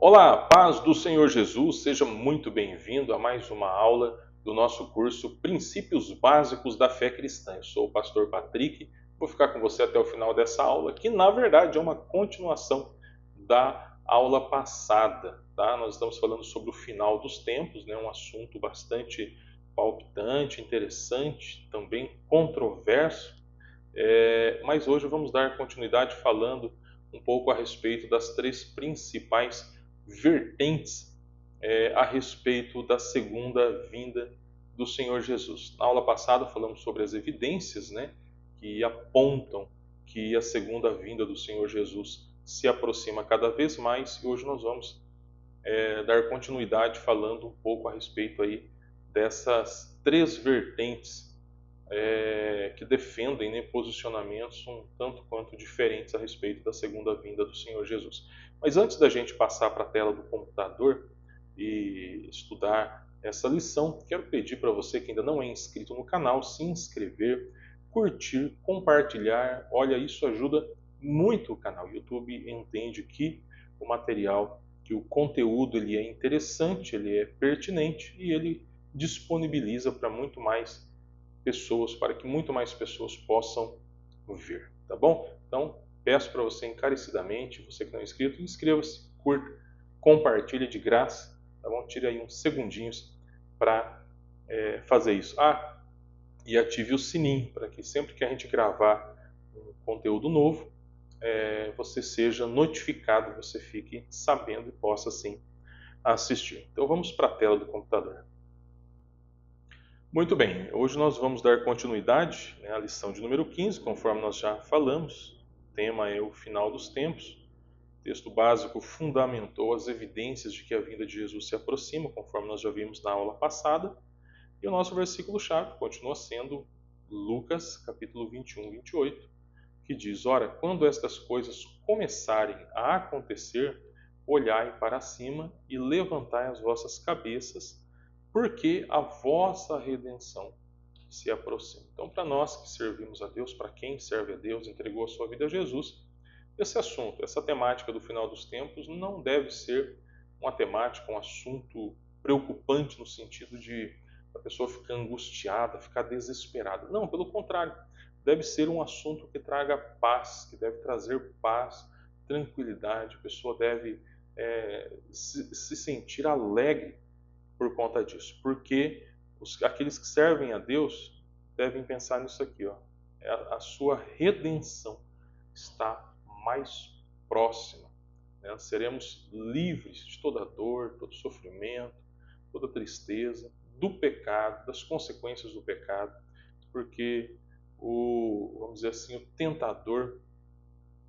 Olá, paz do Senhor Jesus, seja muito bem-vindo a mais uma aula do nosso curso Princípios Básicos da Fé Cristã. Eu sou o pastor Patrick, vou ficar com você até o final dessa aula, que na verdade é uma continuação da aula passada, tá? Nós estamos falando sobre o final dos tempos, né? Um assunto bastante palpitante, interessante, também controverso, mas hoje vamos dar continuidade falando um pouco a respeito das três principais vertentes a respeito da segunda vinda do Senhor Jesus. Na aula passada falamos sobre as evidências, né, que apontam que a segunda vinda do Senhor Jesus se aproxima cada vez mais, e hoje nós vamos dar continuidade falando um pouco a respeito aí dessas três vertentes que defendem, né, posicionamentos um tanto quanto diferentes a respeito da segunda vinda do Senhor Jesus. Mas antes da gente passar para a tela do computador e estudar essa lição, quero pedir para você que ainda não é inscrito no canal, se inscrever, curtir, compartilhar. Olha, isso ajuda muito o canal. O YouTube entende que o material, que o conteúdo ele é interessante, ele é pertinente e ele disponibiliza para muito mais pessoas, para que muito mais pessoas possam ver, tá bom? Então, peço para você encarecidamente, você que não é inscrito, inscreva-se, curta, compartilhe de graça, tá bom? Tire aí uns segundinhos para fazer isso. E ative o sininho, para que sempre que a gente gravar um conteúdo novo, você seja notificado, você fique sabendo e possa sim assistir. Então vamos para a tela do computador. Muito bem, hoje nós vamos dar continuidade, né, à lição de número 15, conforme nós já falamos. O tema é o final dos tempos. O texto básico fundamentou as evidências de que a vinda de Jesus se aproxima, conforme nós já vimos na aula passada. E o nosso versículo-chave continua sendo Lucas, capítulo 21, 28, que diz: Ora, quando estas coisas começarem a acontecer, olhai para cima e levantai as vossas cabeças, porque a vossa redenção se aproxima. Então, para nós que servimos a Deus, para quem serve a Deus, entregou a sua vida a Jesus, esse assunto, essa temática do final dos tempos não deve ser uma temática, um assunto preocupante no sentido de a pessoa ficar angustiada, ficar desesperada. Não, pelo contrário, deve ser um assunto que traga paz, que deve trazer paz, tranquilidade. A pessoa deve se sentir alegre por conta disso, porque aqueles que servem a Deus devem pensar nisso aqui, ó. A sua redenção está mais próxima, né? Seremos livres de toda dor, todo sofrimento, toda tristeza, do pecado, das consequências do pecado, porque vamos dizer assim, o tentador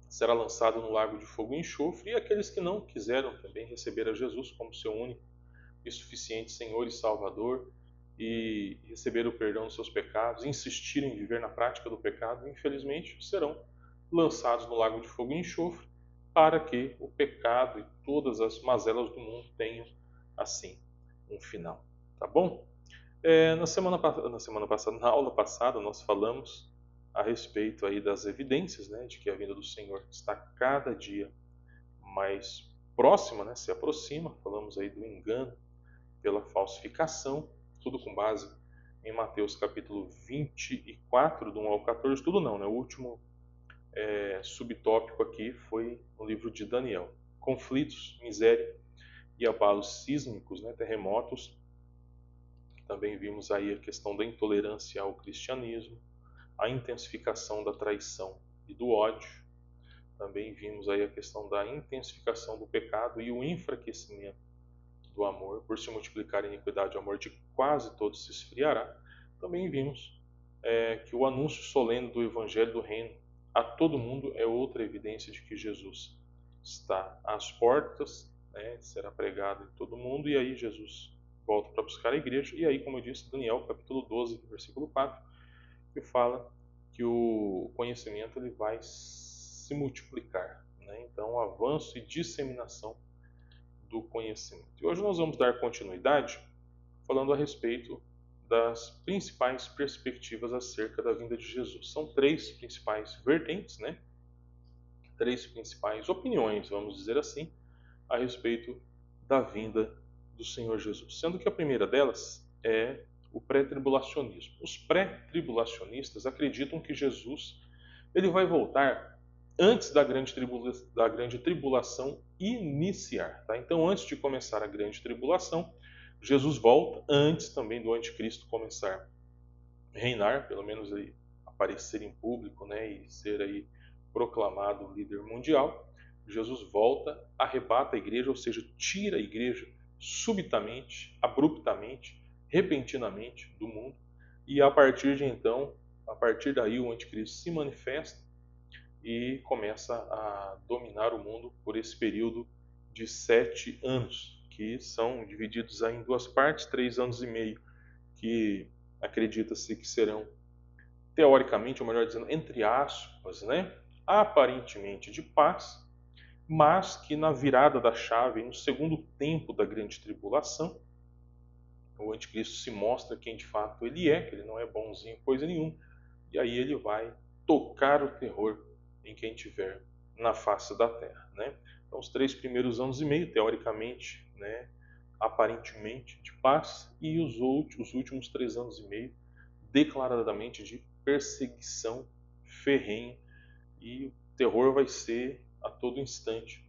será lançado no lago de fogo e enxofre, e aqueles que não quiseram também receber a Jesus como seu único e suficiente Senhor e Salvador, e receber o perdão dos seus pecados, insistirem em viver na prática do pecado, infelizmente serão lançados no lago de fogo e enxofre, para que o pecado e todas as mazelas do mundo tenham, assim, um final. Tá bom? Na aula passada, nós falamos a respeito aí das evidências, né, de que a vinda do Senhor está cada dia mais próxima, né, se aproxima. Falamos aí do engano pela falsificação, tudo com base em Mateus capítulo 24, do 1 ao 14, tudo não, né? O último subtópico aqui foi no livro de Daniel. Conflitos, miséria e abalos sísmicos, né? Terremotos. Também vimos aí a questão da intolerância ao cristianismo, a intensificação da traição e do ódio. Também vimos aí a questão da intensificação do pecado e o enfraquecimento do amor. Por se multiplicar a iniquidade, o amor de quase todos se esfriará. Também vimos que o anúncio solene do Evangelho do Reino a todo mundo é outra evidência de que Jesus está às portas, né, será pregado em todo mundo, e aí Jesus volta para buscar a igreja. E aí, como eu disse, Daniel capítulo 12, versículo 4, que fala que o conhecimento ele vai se multiplicar, né? Então, o avanço e disseminação do conhecimento. E hoje nós vamos dar continuidade falando a respeito das principais perspectivas acerca da vinda de Jesus. São três principais vertentes, né? Três principais opiniões, vamos dizer assim, a respeito da vinda do Senhor Jesus. Sendo que a primeira delas é o pré-tribulacionismo. Os pré-tribulacionistas acreditam que Jesus ele vai voltar antes da grande tribulação iniciar. Tá? Então, antes de começar a grande tribulação, Jesus volta antes também do anticristo começar a reinar, pelo menos aí, aparecer em público, né, e ser aí proclamado líder mundial. Jesus volta, arrebata a igreja, ou seja, tira a igreja subitamente, abruptamente, repentinamente do mundo. E a partir de então, a partir daí o anticristo se manifesta e começa a dominar o mundo por esse período de 7 anos, que são divididos aí em duas partes, 3 anos e meio, que acredita-se que serão, teoricamente, ou melhor dizendo, entre aspas, né, aparentemente de paz, mas que na virada da chave, no segundo tempo da grande tribulação, o anticristo se mostra quem de fato ele é, que ele não é bonzinho coisa nenhuma, e aí ele vai tocar o terror em quem tiver na face da terra, né? Então, os 3 primeiros anos e meio, teoricamente, né, aparentemente de paz, e os últimos 3 anos e meio, declaradamente de perseguição ferrenha, e o terror vai ser a todo instante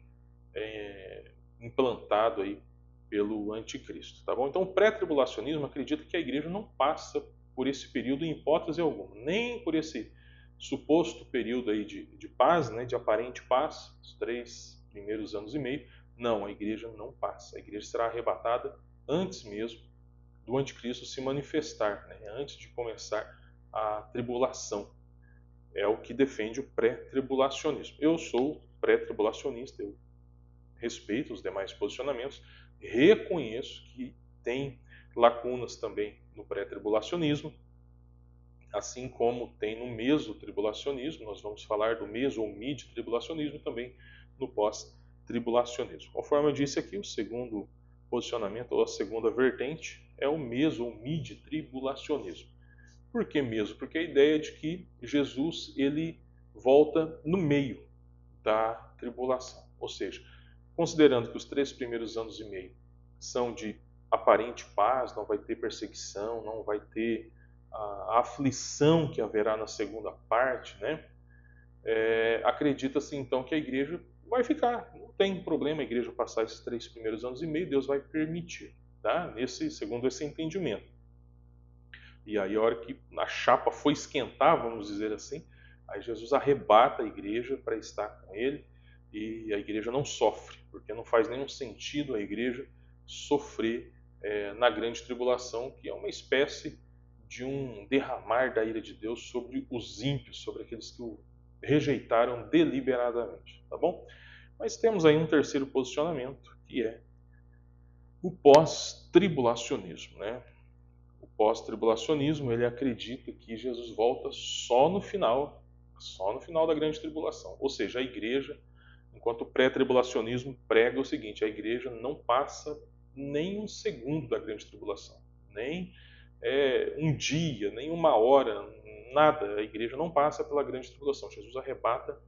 implantado aí pelo anticristo, tá bom? Então, o pré-tribulacionismo acredita que a igreja não passa por esse período em hipótese alguma, nem por esse suposto período aí de paz, né, de aparente paz, os 3 primeiros anos e meio. Não, a igreja não passa. A igreja será arrebatada antes mesmo do anticristo se manifestar, né, antes de começar a tribulação. É o que defende o pré-tribulacionismo. Eu sou pré-tribulacionista, eu respeito os demais posicionamentos, reconheço que tem lacunas também no pré-tribulacionismo, assim como tem no mesotribulacionismo. Nós vamos falar do meso ou mid-tribulacionismo também no pós-tribulacionismo. Conforme eu disse aqui, o segundo posicionamento ou a segunda vertente é o meso ou mid-tribulacionismo. Por que meso? Porque a ideia é de que Jesus ele volta no meio da tribulação, ou seja, considerando que os 3 primeiros anos e meio são de aparente paz, não vai ter perseguição, não vai ter a aflição que haverá na segunda parte, né? Acredita-se então que a igreja vai ficar, não tem problema a igreja passar esses 3 primeiros anos e meio, Deus vai permitir, tá? Segundo esse entendimento. E aí a hora que a chapa foi esquentar, vamos dizer assim, aí Jesus arrebata a igreja para estar com ele, e a igreja não sofre, porque não faz nenhum sentido a igreja sofrer na grande tribulação, que é uma espécie de um derramar da ira de Deus sobre os ímpios, sobre aqueles que o rejeitaram deliberadamente, tá bom? Mas temos aí um terceiro posicionamento, que é o pós-tribulacionismo, né? O pós-tribulacionismo, ele acredita que Jesus volta só no final da grande tribulação. Ou seja, a igreja, enquanto o pré-tribulacionismo prega o seguinte: a igreja não passa nem um segundo da grande tribulação, nem um dia, nem uma hora, nada. A igreja não passa pela grande tribulação. Jesus arrebata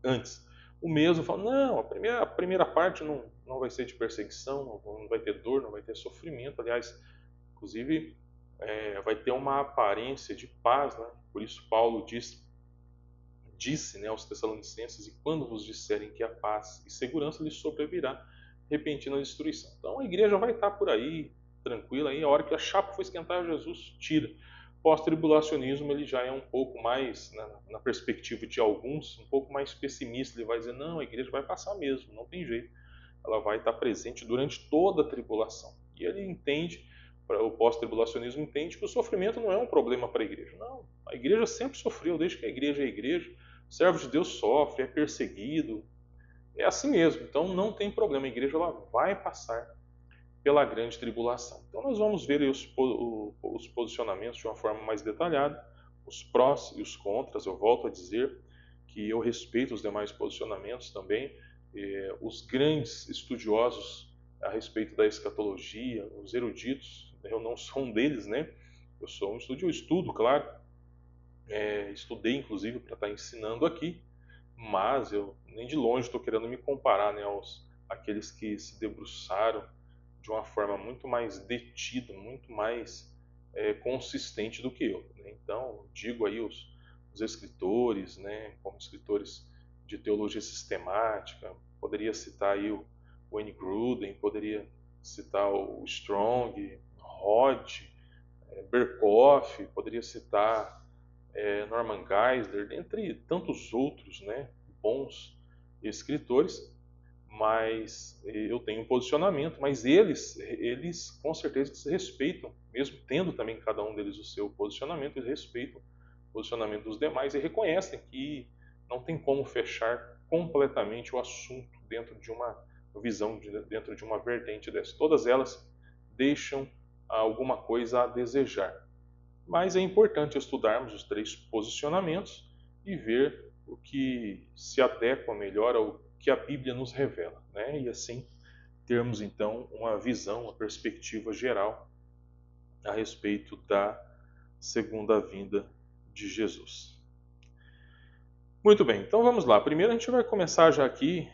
antes. O mesmo fala: não, a primeira parte não vai ser de perseguição, não vai ter dor, não vai ter sofrimento. Aliás, inclusive, vai ter uma aparência de paz, né? Por isso Paulo disse, né, aos Tessalonicenses: e quando vos disserem que a paz e segurança lhes sobrevirá repentina destruição. Então a igreja vai estar por aí, tranquila, aí a hora que a chapa for esquentar, Jesus tira. Pós-tribulacionismo ele já é um pouco mais, na perspectiva de alguns, um pouco mais pessimista. Ele vai dizer: não, a igreja vai passar mesmo, não tem jeito. Ela vai estar presente durante toda a tribulação. E ele entende, o pós-tribulacionismo entende que o sofrimento não é um problema para a igreja. Não, a igreja sempre sofreu, desde que a igreja é a igreja. O servo de Deus sofre, é perseguido, é assim mesmo. Então não tem problema, a igreja ela vai passar pela grande tribulação. Então nós vamos ver os posicionamentos de uma forma mais detalhada, os prós e os contras. Eu volto a dizer que eu respeito os demais posicionamentos também. Os grandes estudiosos a respeito da escatologia, os eruditos, eu não sou um deles, né? Eu sou um estudioso, eu estudo, claro, estudei inclusive para estar ensinando aqui, mas eu nem de longe estou querendo me comparar, né, aqueles que se debruçaram de uma forma muito mais detida, muito mais consistente do que eu, né? Então, digo aí os escritores, né, como escritores de teologia sistemática, poderia citar aí o Wayne Grudem, poderia citar o Strong, Rod, Berkoff, poderia citar Norman Geisler, entre tantos outros, né, bons escritores, mas eu tenho um posicionamento, mas eles com certeza se respeitam, mesmo tendo também cada um deles o seu posicionamento, eles respeitam o posicionamento dos demais e reconhecem que não tem como fechar completamente o assunto dentro de uma visão, dentro de uma vertente dessa. Todas elas deixam alguma coisa a desejar. Mas é importante estudarmos os três posicionamentos e ver o que se adequa melhor ao que a Bíblia nos revela, né? E assim termos então uma visão, uma perspectiva geral a respeito da segunda vinda de Jesus. Muito bem, então vamos lá. Primeiro a gente vai começar já aqui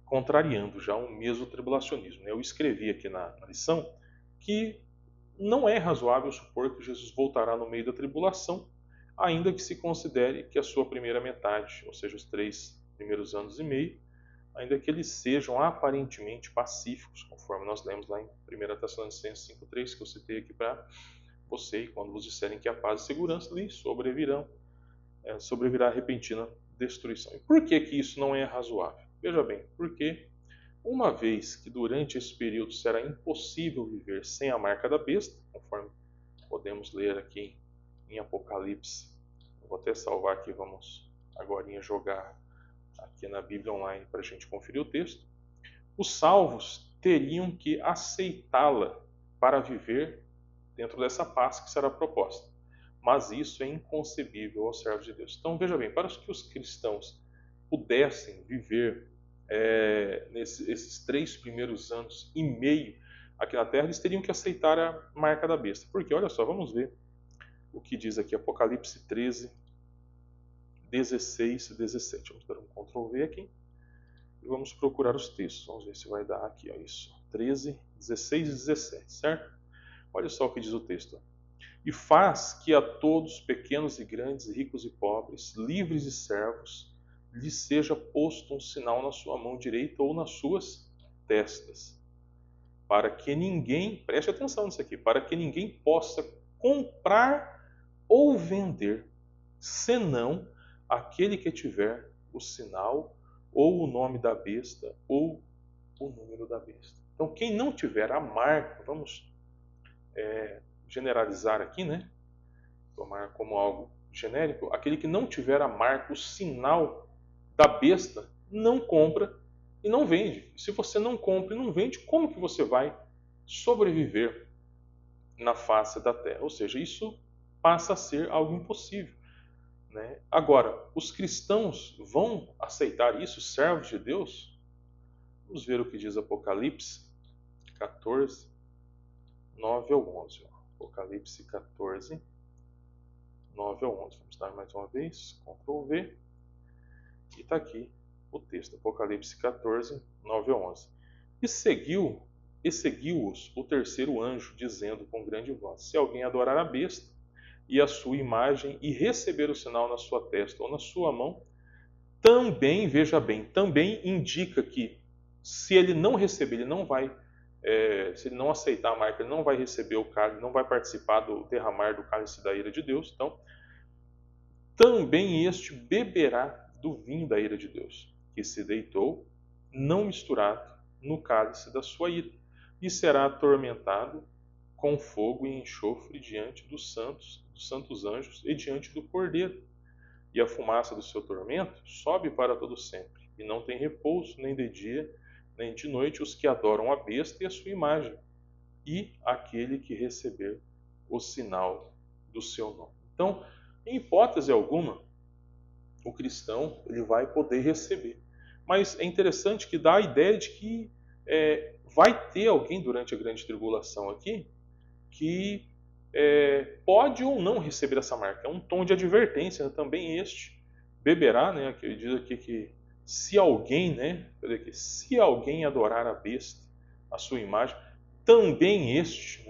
contrariando já o mesotribulacionismo, né? Eu escrevi aqui na lição que não é razoável supor que Jesus voltará no meio da tribulação, ainda que se considere que a sua primeira metade, ou seja, os 3 primeiros anos e meio, ainda que eles sejam aparentemente pacíficos, conforme nós lemos lá em 1 Tessalonicenses 5,3, que eu citei aqui para você, e quando vos disserem que a paz e segurança lhe sobrevirá repentina destruição. E por que isso não é razoável? Veja bem, porque uma vez que durante esse período será impossível viver sem a marca da besta, conforme podemos ler aqui em Apocalipse. Eu vou até salvar aqui, vamos agora jogar aqui na Bíblia Online para a gente conferir o texto. Os salvos teriam que aceitá-la para viver dentro dessa paz que será proposta. Mas isso é inconcebível aos servos de Deus. Então veja bem, para que os cristãos pudessem viver esses 3 primeiros anos e meio aqui na Terra, eles teriam que aceitar a marca da besta. Porque, olha só, vamos ver o que diz aqui Apocalipse 13, 16 e 17. Vamos dar um Ctrl V aqui e vamos procurar os textos. Vamos ver se vai dar aqui, ó, isso. 13, 16 e 17, certo? Olha só o que diz o texto. E faz que a todos, pequenos e grandes, ricos e pobres, livres e servos, lhe seja posto um sinal na sua mão direita ou nas suas testas, para que ninguém, preste atenção nisso aqui, para que ninguém possa comprar ou vender, senão aquele que tiver o sinal, ou o nome da besta, ou o número da besta. Então, quem não tiver a marca, vamos generalizar aqui, né? Tomar como algo genérico, aquele que não tiver a marca, o sinal da besta, não compra e não vende. Se você não compra e não vende, como que você vai sobreviver na face da terra? Ou seja, isso passa a ser algo impossível, né? Agora, os cristãos vão aceitar isso, servos de Deus? Vamos ver o que diz Apocalipse 14, 9 ao 11. Apocalipse 14, 9 ao 11. Vamos dar mais uma vez, Ctrl V. E está aqui o texto, Apocalipse 14, 9 a 11. E seguiu-os o terceiro anjo, dizendo com grande voz: se alguém adorar a besta e a sua imagem e receber o sinal na sua testa ou na sua mão, também, veja bem, também indica que se ele não receber, ele não vai, se ele não aceitar a marca, ele não vai receber o cálice, não vai participar do derramar do cálice da ira de Deus. Então, também este beberá do vinho da ira de Deus, que se deitou, não misturado, no cálice da sua ira, e será atormentado com fogo e enxofre diante dos santos anjos e diante do Cordeiro. E a fumaça do seu tormento sobe para todo sempre, e não tem repouso nem de dia, nem de noite os que adoram a besta e a sua imagem, e aquele que receber o sinal do seu nome. Então, em hipótese alguma, o cristão ele vai poder receber. Mas é interessante que dá a ideia de que vai ter alguém durante a grande tribulação aqui que pode ou não receber essa marca. É um tom de advertência, né? Também este beberá, né? Que diz aqui que se alguém, né, se alguém adorar a besta, a sua imagem, também este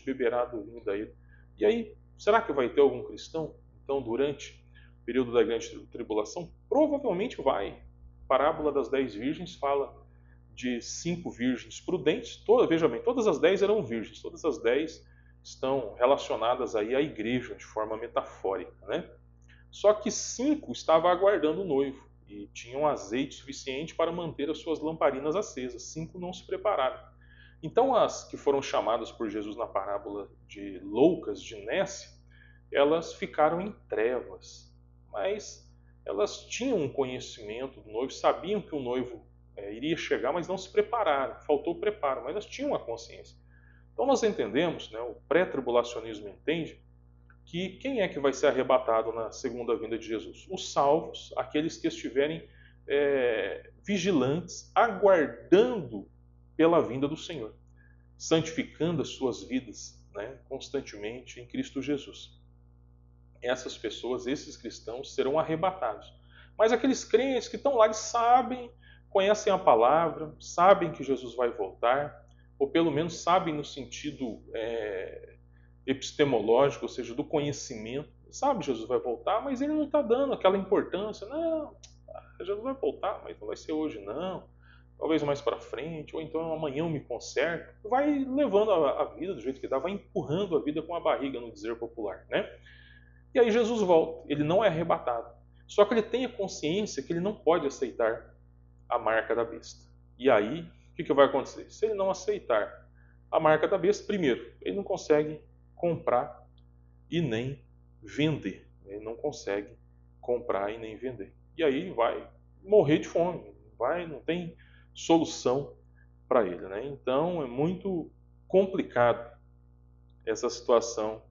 beberá do vinho da ira. E aí, será que vai ter algum cristão, então, durante o período da grande tribulação? Provavelmente vai. A parábola das 10 virgens fala de 5 virgens prudentes. Veja bem, todas as 10 eram virgens, todas as 10 estão relacionadas aí à igreja de forma metafórica, né? Só que 5 estavam aguardando o noivo e tinham azeite suficiente para manter as suas lamparinas acesas. 5 não se prepararam. Então as que foram chamadas por Jesus na parábola de loucas de Nesse, elas ficaram em trevas, mas elas tinham um conhecimento do noivo, sabiam que o noivo iria chegar, mas não se prepararam, faltou preparo, mas elas tinham a consciência. Então nós entendemos, né, o pré-tribulacionismo entende, que quem é que vai ser arrebatado na segunda vinda de Jesus? Os salvos, aqueles que estiverem vigilantes, aguardando pela vinda do Senhor, santificando as suas vidas, né, constantemente em Cristo Jesus. Essas pessoas, esses cristãos, serão arrebatados. Mas aqueles crentes que estão lá, eles sabem, conhecem a palavra, sabem que Jesus vai voltar, ou pelo menos sabem no sentido epistemológico, ou seja, do conhecimento. Sabe, Jesus vai voltar, mas ele não está dando aquela importância. Não, Jesus vai voltar, mas não vai ser hoje, não. Talvez mais para frente, ou então amanhã eu me conserto. Vai levando a vida do jeito que dá, vai empurrando a vida com a barriga, no dizer popular, né? E aí Jesus volta, ele não é arrebatado. Só que ele tem a consciência que ele não pode aceitar a marca da besta. E aí, o que vai acontecer? Se ele não aceitar a marca da besta, primeiro, ele não consegue comprar e nem vender. Ele não consegue comprar e nem vender. E aí vai morrer de fome, não tem solução para ele, né? Então é muito complicado essa situação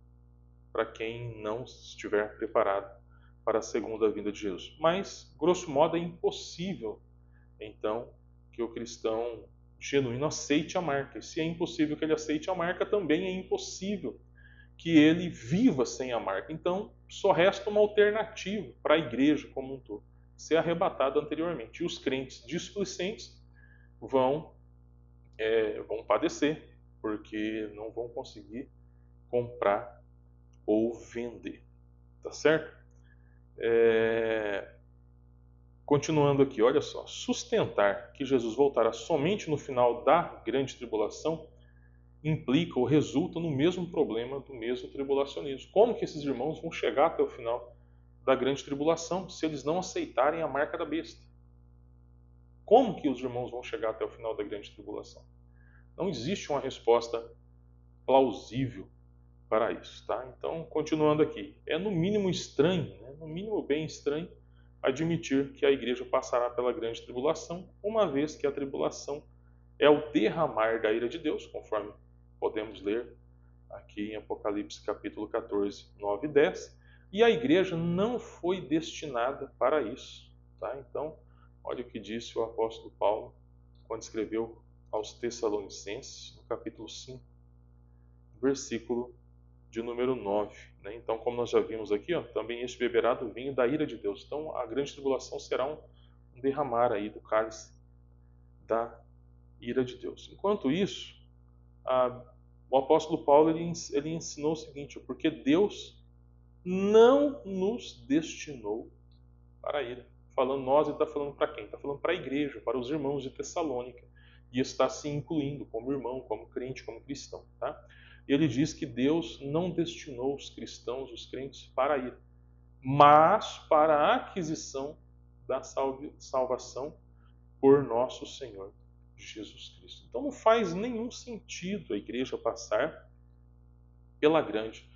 para quem não estiver preparado para a segunda vinda de Jesus. Mas, grosso modo, é impossível, então, que o cristão genuíno aceite a marca. E se é impossível que ele aceite a marca, também é impossível que ele viva sem a marca. Então, só resta uma alternativa para a igreja como um todo, ser arrebatado anteriormente. E os crentes displicentes vão padecer, porque não vão conseguir comprar ou vender. Tá certo? Continuando aqui, olha só. Sustentar que Jesus voltará somente no final da grande tribulação implica ou resulta no mesmo problema do mesmo tribulacionismo. Como que esses irmãos vão chegar até o final da grande tribulação se eles não aceitarem a marca da besta? Como que os irmãos vão chegar até o final da grande tribulação? Não existe uma resposta plausível para isso, tá? Então, continuando aqui, é no mínimo estranho, né? No mínimo bem estranho, admitir que a igreja passará pela grande tribulação, uma vez que a tribulação é o derramar da ira de Deus, conforme podemos ler aqui em Apocalipse capítulo 14, 9 e 10, e a igreja não foi destinada para isso, tá? Então, olha o que disse o apóstolo Paulo quando escreveu aos Tessalonicenses, no capítulo 5, versículo de número 9. Né? Então, como nós já vimos aqui, também este beberá do vinho da ira de Deus. Então, a grande tribulação será um derramar aí do cálice da ira de Deus. Enquanto isso, o apóstolo Paulo ele ensinou o seguinte: porque Deus não nos destinou para a ira. Falando nós, ele está falando para quem? Está falando para a igreja, para os irmãos de Tessalônica. E está se incluindo como irmão, como crente, como cristão. Tá? Ele diz que Deus não destinou os cristãos, os crentes, para a ira, mas para a aquisição da salvação por nosso Senhor Jesus Cristo. Então não faz nenhum sentido a igreja passar pela grande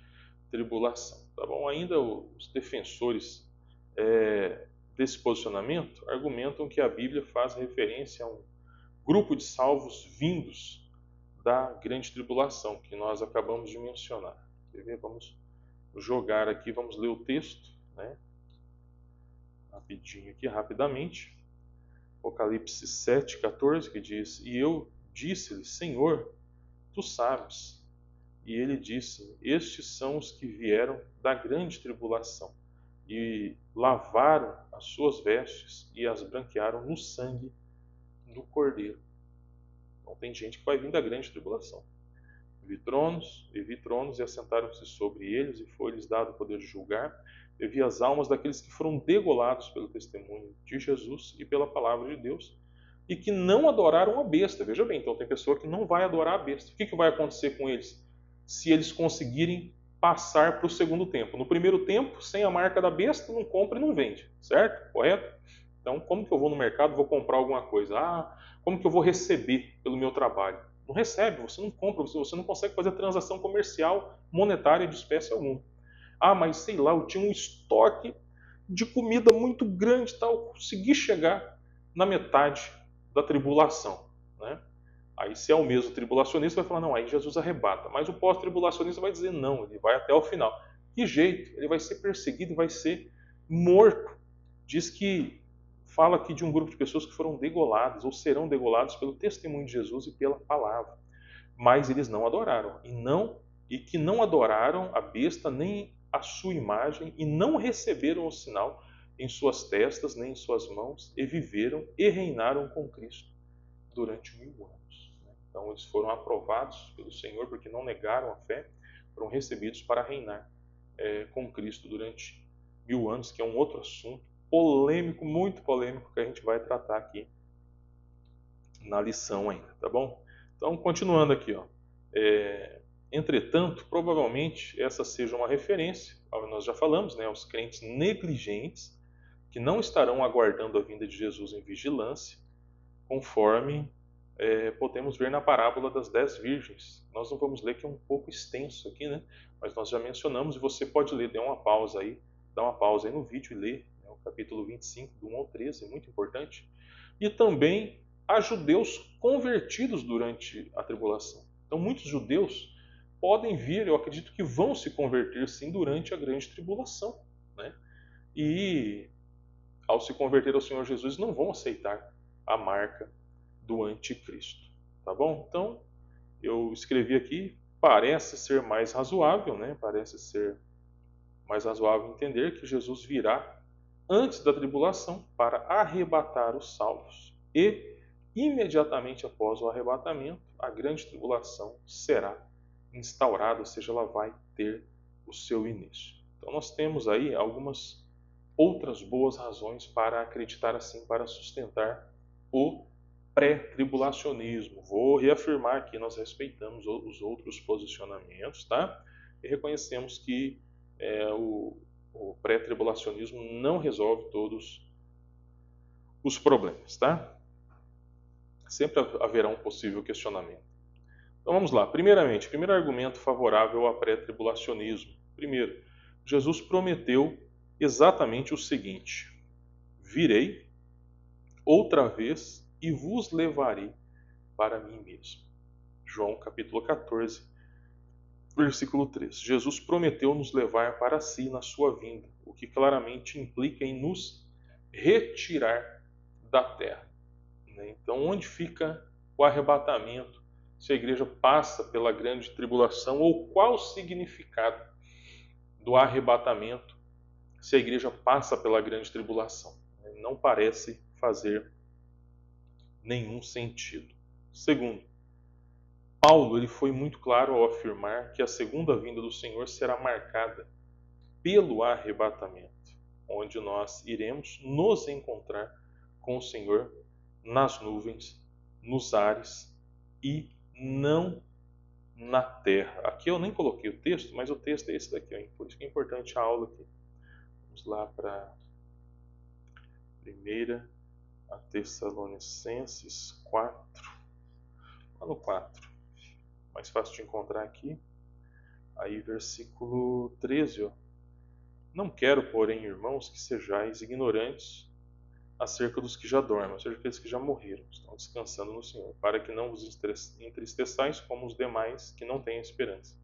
tribulação. Tá bom? Ainda os defensores desse posicionamento argumentam que a Bíblia faz referência a um grupo de salvos vindos da grande tribulação, que nós acabamos de mencionar. Quer ver? Vamos jogar aqui, vamos ler o texto, né? Rapidinho aqui, rapidamente. Apocalipse 7,14, que diz: E eu disse-lhe, Senhor, tu sabes. E ele disse: Estes são os que vieram da grande tribulação, e lavaram as suas vestes e as branquearam no sangue do Cordeiro. Então tem gente que vai vir da grande tribulação. E vi tronos e assentaram-se sobre eles, e foi-lhes dado o poder de julgar. E vi as almas daqueles que foram degolados pelo testemunho de Jesus e pela palavra de Deus, e que não adoraram a besta. Veja bem, então tem pessoa que não vai adorar a besta. O que vai acontecer com eles? Se eles conseguirem passar para o segundo tempo. No primeiro tempo, sem a marca da besta, não compra e não vende, certo? Correto? Então, como que eu vou no mercado, vou comprar alguma coisa? Como que eu vou receber pelo meu trabalho? Não recebe, você não compra, você não consegue fazer transação comercial monetária de espécie alguma. Mas sei lá, eu tinha um estoque de comida muito grande, tal, consegui chegar na metade da tribulação, né? Aí se é o mesmo tribulacionista vai falar, não, aí Jesus arrebata. Mas o pós-tribulacionista vai dizer não, ele vai até o final. Que jeito? Ele vai ser perseguido e vai ser morto. Diz que fala aqui de um grupo de pessoas que foram degoladas ou serão degolados pelo testemunho de Jesus e pela palavra. Mas eles não adoraram e que não adoraram a besta nem a sua imagem e não receberam o sinal em suas testas nem em suas mãos e viveram e reinaram com Cristo durante 1000 anos. Então eles foram aprovados pelo Senhor porque não negaram a fé, foram recebidos para reinar com Cristo durante 1000 anos, que é um outro assunto polêmico, muito polêmico, que a gente vai tratar aqui na lição ainda, tá bom? Então, continuando aqui, ó. Entretanto, provavelmente essa seja uma referência, nós já falamos, né, aos crentes negligentes que não estarão aguardando a vinda de Jesus em vigilância, conforme podemos ver na parábola das 10 virgens. Nós não vamos ler, que é um pouco extenso aqui, né? Mas nós já mencionamos, e você pode ler, dá uma pausa aí no vídeo e ler, né, o capítulo 25, do 1 ao 13, é muito importante. E também a judeus convertidos durante a tribulação. Então muitos judeus podem vir, eu acredito que vão se converter sim durante a grande tribulação, né? E ao se converter ao Senhor Jesus não vão aceitar a marca do anticristo, tá bom? Então, eu escrevi aqui, parece ser mais razoável, né? Parece ser mais razoável entender que Jesus virá antes da tribulação para arrebatar os salvos e imediatamente após o arrebatamento, a grande tribulação será instaurada, ou seja, ela vai ter o seu início. Então nós temos aí algumas outras boas razões para acreditar assim, para sustentar o pré-tribulacionismo. Vou reafirmar aqui, nós respeitamos os outros posicionamentos, tá? E reconhecemos que o pré-tribulacionismo não resolve todos os problemas, tá? Sempre haverá um possível questionamento. Então vamos lá. Primeiramente, primeiro argumento favorável ao pré-tribulacionismo. Primeiro, Jesus prometeu exatamente o seguinte: virei outra vez e vos levarei para mim mesmo. João capítulo 14, versículo 3. Jesus prometeu nos levar para si na sua vinda, o que claramente implica em nos retirar da terra. Então, onde fica o arrebatamento? Se a igreja passa pela grande tribulação, ou qual o significado do arrebatamento se a igreja passa pela grande tribulação? Não parece fazer nenhum sentido. Segundo, Paulo ele foi muito claro ao afirmar que a segunda vinda do Senhor será marcada pelo arrebatamento, onde nós iremos nos encontrar com o Senhor nas nuvens, nos ares e não na terra. Aqui eu nem coloquei o texto, mas o texto é esse daqui, hein? Por isso que é importante a aula aqui. Vamos lá para 1 Tessalonicenses 4, lá no 4, mais fácil de encontrar aqui. Aí versículo 13, ó. Não quero, porém, irmãos, que sejais ignorantes acerca dos que já dormem, ou seja, aqueles que já morreram, estão descansando no Senhor, para que não vos entristeçais como os demais que não têm esperança.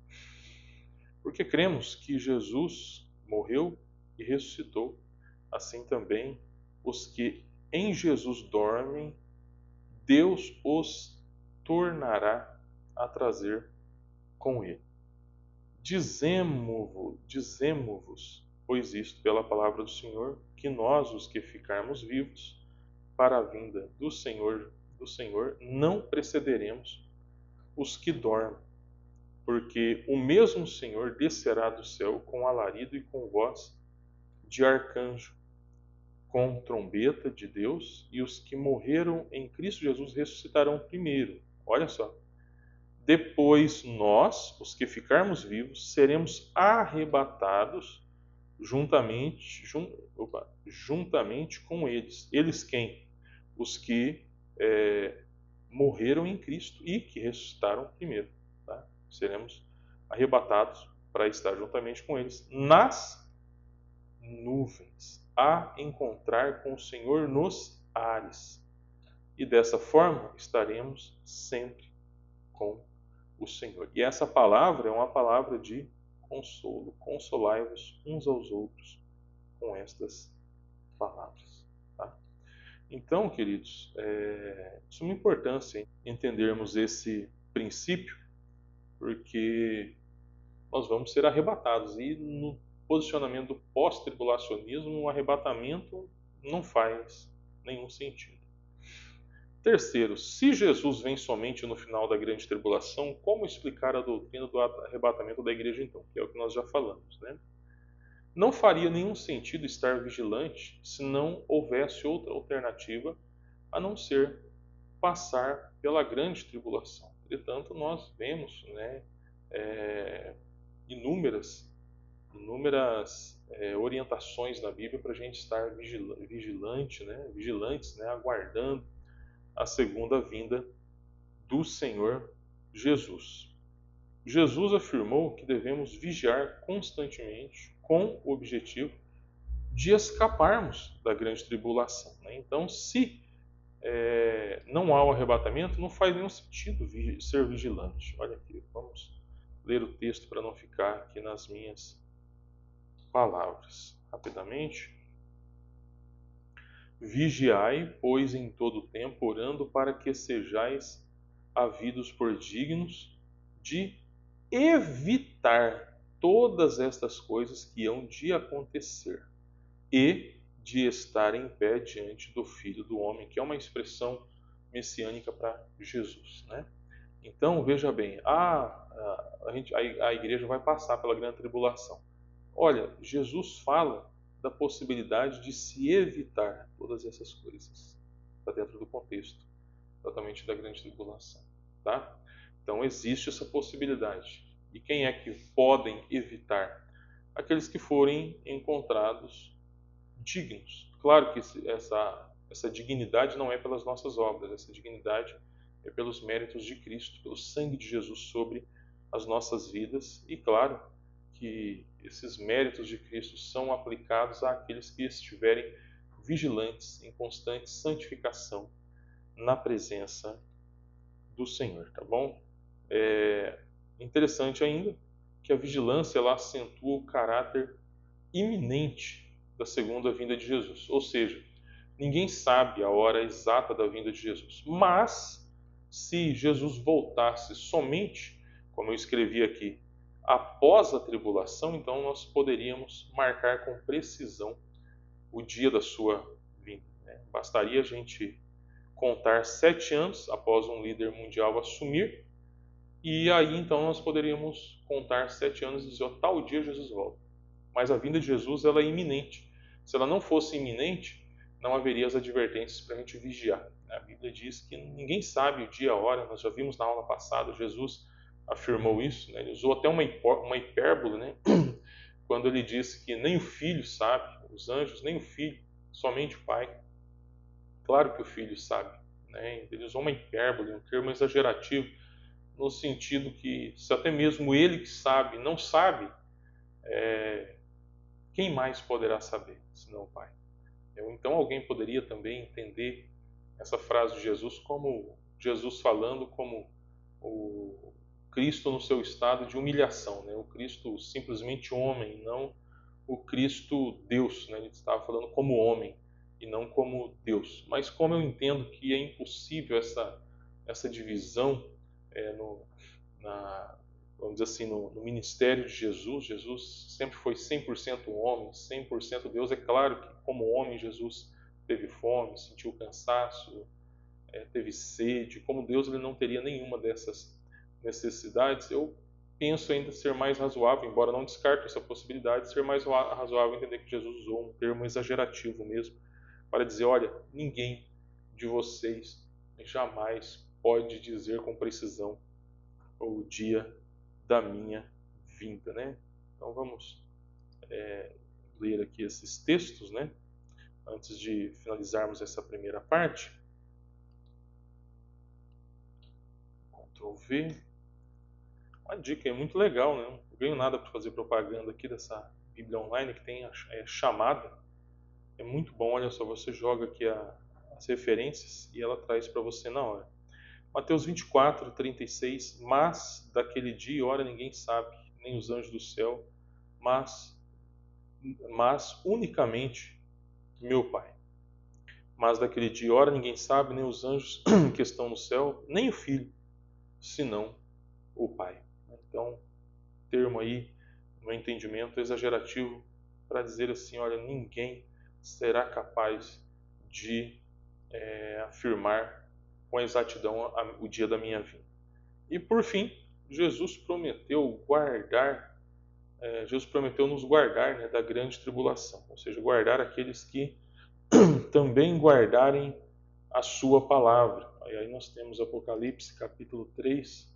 Porque cremos que Jesus morreu e ressuscitou, assim também os que em Jesus dormem, Deus os tornará a trazer com ele. Dizemo-vos pois isto pela palavra do Senhor, que nós, os que ficarmos vivos, para a vinda do Senhor, não precederemos os que dormem, porque o mesmo Senhor descerá do céu com alarido e com voz de arcanjo, com trombeta de Deus, e os que morreram em Cristo Jesus ressuscitarão primeiro. Olha só. Depois nós, os que ficarmos vivos, seremos arrebatados juntamente com eles. Eles quem? Os que morreram em Cristo e que ressuscitaram primeiro. Tá? Seremos arrebatados para estar juntamente com eles nas nuvens, a encontrar com o Senhor nos ares. E dessa forma estaremos sempre com o Senhor. E essa palavra é uma palavra de consolo. Consolai-vos uns aos outros com estas palavras. Tá? Então, queridos, é de suma importância entendermos esse princípio, porque nós vamos ser arrebatados. E no posicionamento do pós-tribulacionismo, o arrebatamento não faz nenhum sentido. Terceiro, se Jesus vem somente no final da grande tribulação, como explicar a doutrina do arrebatamento da igreja então? Que é o que nós já falamos, né? Não faria nenhum sentido estar vigilante se não houvesse outra alternativa a não ser passar pela grande tribulação. Entretanto, nós vemos, né, inúmeras orientações na Bíblia para a gente estar vigilantes, né, aguardando a segunda vinda do Senhor Jesus. Jesus afirmou que devemos vigiar constantemente com o objetivo de escaparmos da grande tribulação. Né? Então, se não há o arrebatamento, não faz nenhum sentido ser vigilante. Olha aqui, vamos ler o texto para não ficar aqui nas minhas palavras. Rapidamente. Vigiai, pois, em todo o tempo, orando para que sejais havidos por dignos de evitar todas estas coisas que hão de acontecer e de estar em pé diante do Filho do Homem, que é uma expressão messiânica para Jesus, né? Então, veja bem, a igreja vai passar pela grande tribulação. Olha, Jesus fala da possibilidade de se evitar todas essas coisas. Está dentro do contexto exatamente da grande tribulação. Tá? Então existe essa possibilidade. E quem é que podem evitar? Aqueles que forem encontrados dignos. Claro que essa dignidade não é pelas nossas obras, essa dignidade é pelos méritos de Cristo, pelo sangue de Jesus sobre as nossas vidas. E claro que esses méritos de Cristo são aplicados àqueles que estiverem vigilantes, em constante santificação na presença do Senhor, tá bom? É interessante ainda que a vigilância ela acentua o caráter iminente da segunda vinda de Jesus, ou seja, ninguém sabe a hora exata da vinda de Jesus, mas se Jesus voltasse somente, como eu escrevi aqui, após a tribulação, então nós poderíamos marcar com precisão o dia da sua vinda. Né? Bastaria a gente contar 7 anos após um líder mundial assumir, e aí então nós poderíamos contar 7 anos e dizer, tal dia Jesus volta. Mas a vinda de Jesus ela é iminente. Se ela não fosse iminente, não haveria as advertências para a gente vigiar. A Bíblia diz que ninguém sabe o dia, a hora, nós já vimos na aula passada, Jesus afirmou isso, né? Ele usou até uma hipérbole, né? Quando ele disse que nem o filho sabe, os anjos, nem o filho, somente o pai. Claro que o filho sabe, né? Ele usou uma hipérbole, um termo exagerativo, no sentido que se até mesmo ele que sabe não sabe, quem mais poderá saber, senão o pai? Então alguém poderia também entender essa frase de Jesus como Jesus falando como o Cristo no seu estado de humilhação, né? O Cristo simplesmente homem, não o Cristo Deus, né? Ele estava falando como homem e não como Deus. Mas como eu entendo que é impossível essa divisão vamos dizer assim, no ministério de Jesus. Jesus sempre foi 100% homem, 100% Deus. É claro que, como homem, Jesus teve fome, sentiu cansaço, teve sede. Como Deus, ele não teria nenhuma dessas necessidades. Eu penso ainda ser mais razoável, embora não descarte essa possibilidade, ser mais razoável entender que Jesus usou um termo exagerativo mesmo, para dizer, olha, ninguém de vocês jamais pode dizer com precisão o dia da minha vinda, né? Então vamos ler aqui esses textos, né? Antes de finalizarmos essa primeira parte. Ctrl V. Uma dica aí muito legal, né? Não ganho nada para fazer propaganda aqui dessa Bíblia Online que tem chamada. É muito bom, olha só, você joga aqui as referências e ela traz para você na hora. Mateus 24, 36. Mas daquele dia e hora ninguém sabe, nem os anjos do céu, mas unicamente meu Pai. Mas daquele dia e hora ninguém sabe, nem os anjos que estão no céu, nem o Filho, senão o Pai. Então, termo aí, no entendimento exagerativo, para dizer assim, olha, ninguém será capaz de afirmar com exatidão o dia da minha vinda. E por fim, Jesus prometeu nos guardar, né, da grande tribulação, ou seja, guardar aqueles que também guardarem a sua palavra. Aí nós temos Apocalipse capítulo 3,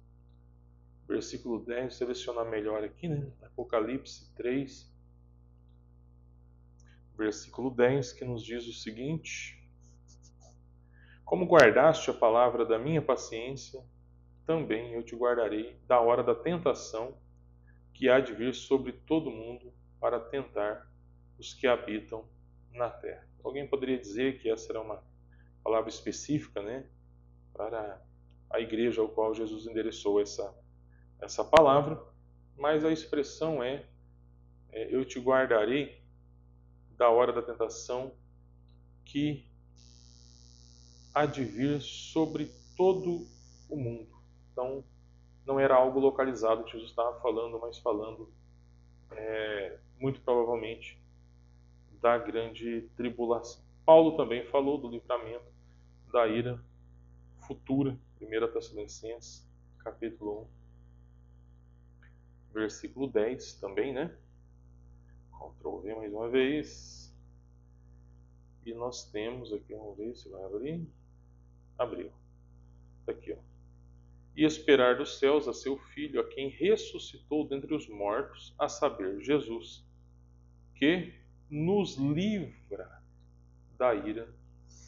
versículo 10, selecionar melhor aqui, né? Apocalipse 3, versículo 10, que nos diz o seguinte: como guardaste a palavra da minha paciência, também eu te guardarei da hora da tentação que há de vir sobre todo mundo para tentar os que habitam na terra. Alguém poderia dizer que essa era uma palavra específica, né, para a igreja ao qual Jesus endereçou essa palavra, mas a expressão eu te guardarei da hora da tentação que há de vir sobre todo o mundo. Então, não era algo localizado que Jesus estava falando, mas falando muito provavelmente da grande tribulação. Paulo também falou do livramento da ira futura, 1 Tessalonicenses, capítulo 1, versículo 10 também, né? Ctrl V mais uma vez. E nós temos aqui, vamos ver se vai abrir. Abriu. Está aqui, ó. E esperar dos céus a seu Filho, a quem ressuscitou dentre os mortos, a saber, Jesus, que nos livra da ira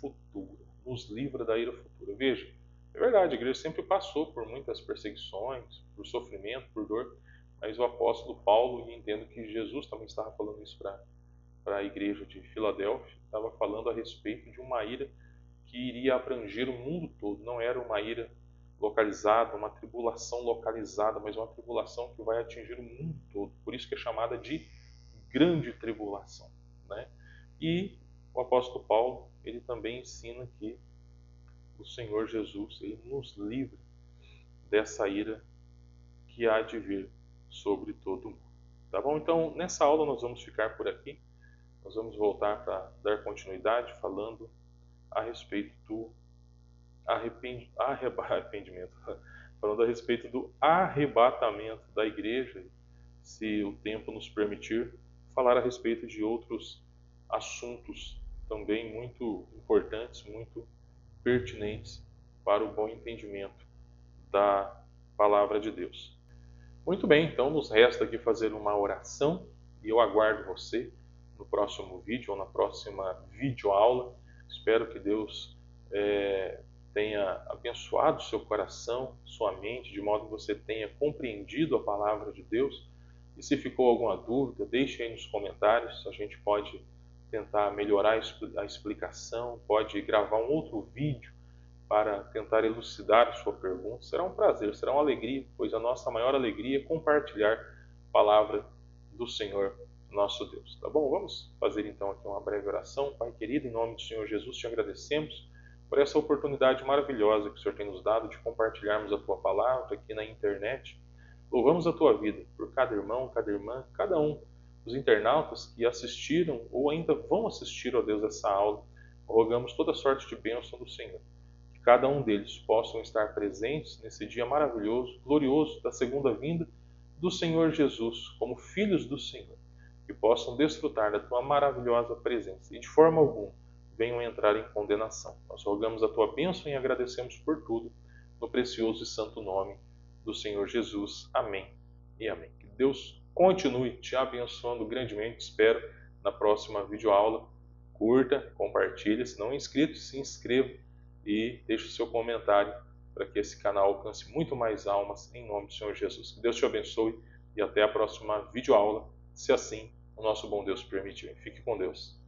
futura. Nos livra da ira futura. Veja, é verdade, a igreja sempre passou por muitas perseguições, por sofrimento, por dor, mas o apóstolo Paulo, e entendo que Jesus também estava falando isso para a igreja de Filadélfia, estava falando a respeito de uma ira que iria abranger o mundo todo. Não era uma ira localizada, uma tribulação localizada, mas uma tribulação que vai atingir o mundo todo. Por isso que é chamada de grande tribulação, né? E o apóstolo Paulo, ele também ensina que o Senhor Jesus, ele nos livra dessa ira que há de vir sobre todo mundo. Tá bom? Então, nessa aula nós vamos ficar por aqui. Nós vamos voltar para dar continuidade falando a respeito do arrependimento, falando a respeito do arrebatamento da igreja, se o tempo nos permitir, falar a respeito de outros assuntos também muito importantes, muito pertinentes para o bom entendimento da palavra de Deus. Muito bem, então nos resta aqui fazer uma oração e eu aguardo você no próximo vídeo ou na próxima videoaula. Espero que Deus tenha abençoado seu coração, sua mente, de modo que você tenha compreendido a palavra de Deus. E se ficou alguma dúvida, deixe aí nos comentários, a gente pode tentar melhorar a explicação, pode gravar um outro vídeo para tentar elucidar a sua pergunta. Será um prazer, será uma alegria, pois a nossa maior alegria é compartilhar a palavra do Senhor nosso Deus. Tá bom? Vamos fazer então aqui uma breve oração. Pai querido, em nome do Senhor Jesus, te agradecemos por essa oportunidade maravilhosa que o Senhor tem nos dado de compartilharmos a Tua palavra aqui na internet. Louvamos a Tua vida por cada irmão, cada irmã, cada um dos internautas que assistiram ou ainda vão assistir, ó Deus, essa aula. Rogamos toda sorte de bênção do Senhor. Que cada um deles possam estar presentes nesse dia maravilhoso, glorioso da segunda vinda do Senhor Jesus, como filhos do Senhor. Que possam desfrutar da Tua maravilhosa presença e de forma alguma venham entrar em condenação. Nós rogamos a Tua bênção e agradecemos por tudo, no precioso e santo nome do Senhor Jesus. Amém e amém. Que Deus continue te abençoando grandemente. Espero na próxima videoaula. Curta, compartilhe. Se não é inscrito, se inscreva e deixe o seu comentário para que esse canal alcance muito mais almas em nome do Senhor Jesus. Que Deus te abençoe e até a próxima videoaula, se assim o nosso bom Deus permitir. Fique com Deus.